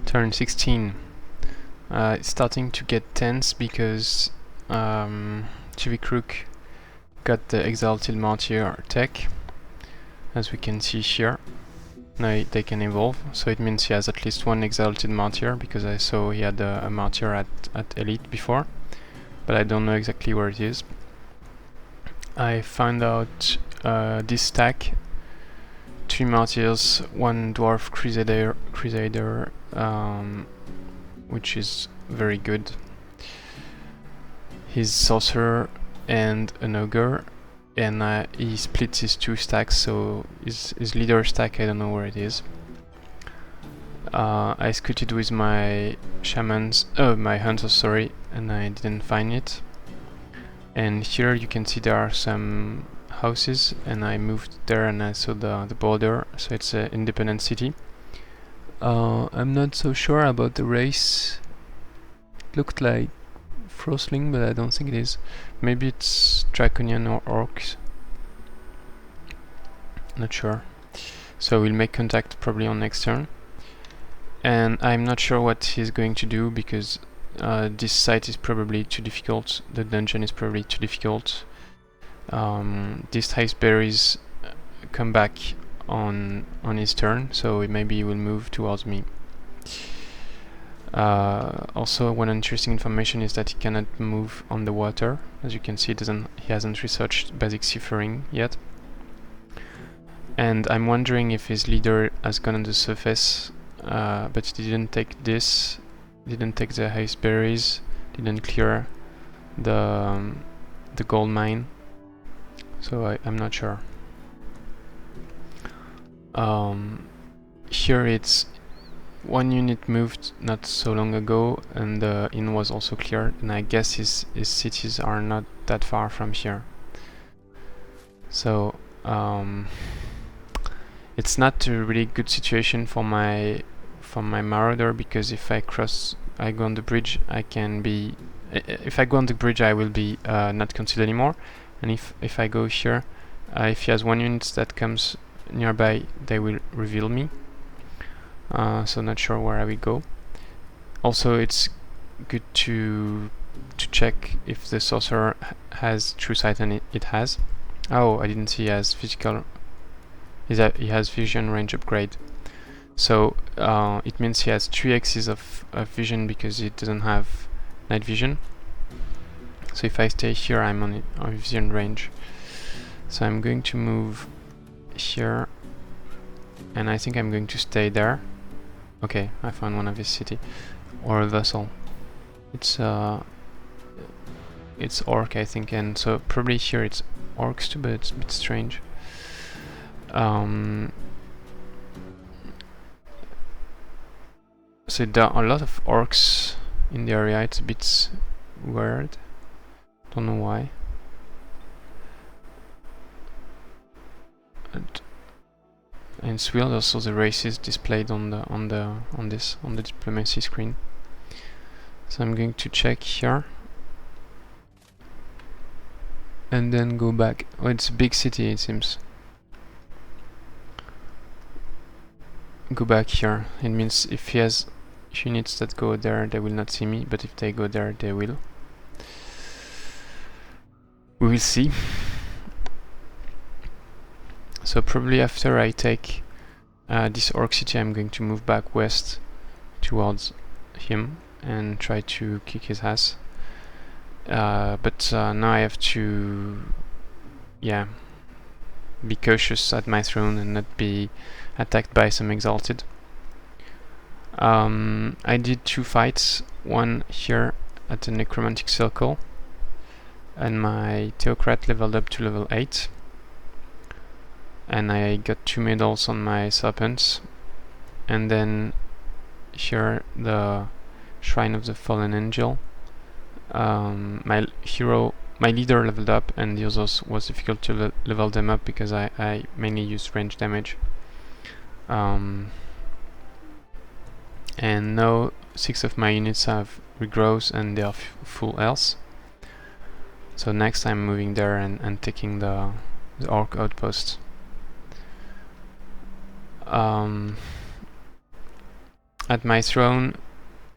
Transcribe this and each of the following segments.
Turn 16. It's starting to get tense because chiveicrook got the Exalted Martyr tech, as we can see here. Now they can evolve, so it means he has at least one Exalted Martyr, because I saw he had a Martyr at Elite before, but I don't know exactly where it is. I found out this stack: 3 Martyrs, 1 Dwarf Crusader, which is very good. His Sorcerer and an Ogre, and he splits his 2 stacks, so his leader stack, I don't know where it is. I scouted with my my hunters, sorry, and I didn't find it. And here you can see there are some houses, and I moved there and I saw the border, so it's an independent city. I'm not so sure about the race. It looked like Frostling, but I don't think it is. Maybe it's Draconian or Orcs. Not sure. So we'll make contact probably on next turn. And I'm not sure what he's going to do, because this site is probably too difficult. The dungeon is probably too difficult. These ice berries come back on his turn, so maybe he will move towards me. Also, one interesting information is that he cannot move on the water. As you can see, he hasn't researched basic ciphering yet. And I'm wondering if his leader has gone on the surface, but he didn't take this, didn't take the ice berries, didn't clear the gold mine. So I'm not sure. Here it's 1 unit moved not so long ago, and the inn was also cleared, and I guess his cities are not that far from here. So it's not a really good situation for my marauder, because if I go on the bridge, I can be. If I go on the bridge, I will be not concealed anymore. And if I go here, if he has 1 unit that comes nearby, they will reveal me. So not sure where I will go. Also, it's good to check if the sorcerer has true sight, and it has. Oh, I didn't see he has physical. He has vision range upgrade. So it means he has 3x's of vision, because he doesn't have night vision. So if I stay here, I'm on vision range. So I'm going to move here, and I think I'm going to stay there. Okay, I found one of his city, or a vassal. It's orc, I think, and so probably here it's orcs too, but it's a bit strange. So there are a lot of orcs in the area. It's a bit weird. Don't know why. And it's weird also the races displayed on the diplomacy screen. So I'm going to check here and then go back. Oh, it's a big city, it seems. Go back here. It means if he has units that go there, they will not see me, but if they go there, they will. We will see. So probably after I take this orc city, I'm going to move back west towards him and try to kick his ass. But now I have to, yeah, be cautious at my throne and not be attacked by some exalted. I did 2 fights, one here at the Necromantic Circle, and my Theocrat leveled up to level 8. And I got 2 medals on my serpents. And then here the Shrine of the Fallen Angel. My leader leveled up, and the others was difficult to level them up because I mainly used range damage. And now 6 of my units have regrowth and they are full health. So next I'm moving there and taking the orc outpost. At my throne,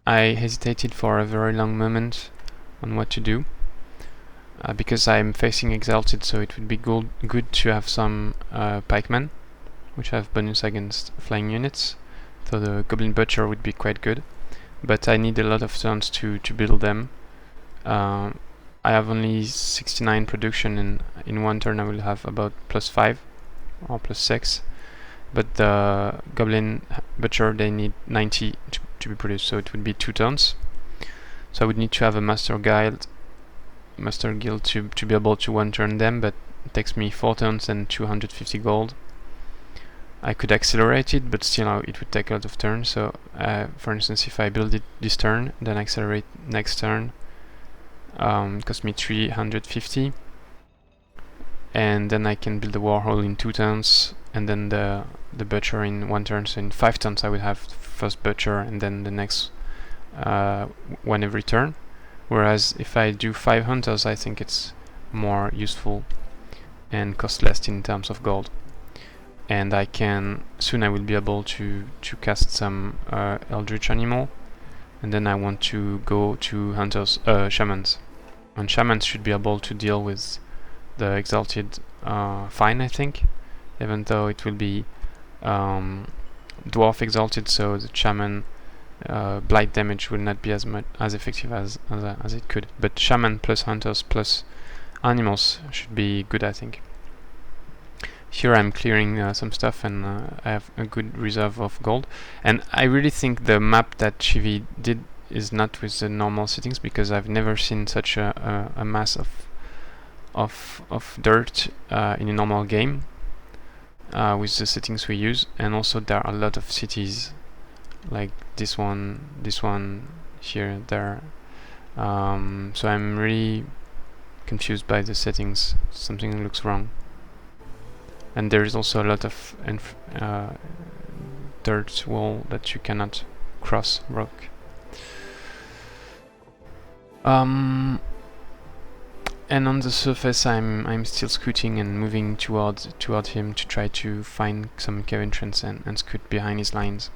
I hesitated for a very long moment on what to do, because I'm facing Exalted, so it would be good to have some pikemen, which have bonus against flying units, so the Goblin Butcher would be quite good, but I need a lot of turns to build them. I have only 69 production, and in one turn I will have about +5 or +6, but the Goblin Butcher, they need 90 to be produced, so it would be 2 turns. So I would need to have a Master Guild to be able to one turn them, but it takes me 4 turns and 250 gold. I could accelerate it, but still it would take a lot of turns. So for instance, if I build it this turn, then accelerate next turn, it costs me 350, and then I can build the Warhole in 2 turns, and then the Butcher in 1 turn. So in 5 turns I will have first Butcher and then the next one every turn. Whereas if I do 5 Hunters, I think it's more useful and cost less in terms of gold. And I will be able to cast some Eldritch Animal, and then I want to go to Shamans. And Shamans should be able to deal with the Exalted fine, I think, even though it will be Dwarf Exalted, so the Shaman blight damage will not be as effective as it could. But Shaman plus Hunters plus Animals should be good, I think. Here I'm clearing some stuff, and I have a good reserve of gold. And I really think the map that Chivi did is not with the normal settings, because I've never seen such a mass of dirt in a normal game with the settings we use. And also there are a lot of cities, like this one here, there. So I'm really confused by the settings. Something looks wrong. And there is also a lot of dirt wall that you cannot cross rock. And on the surface, I'm still scooting and moving toward him to try to find some cave entrance and scoot behind his lines.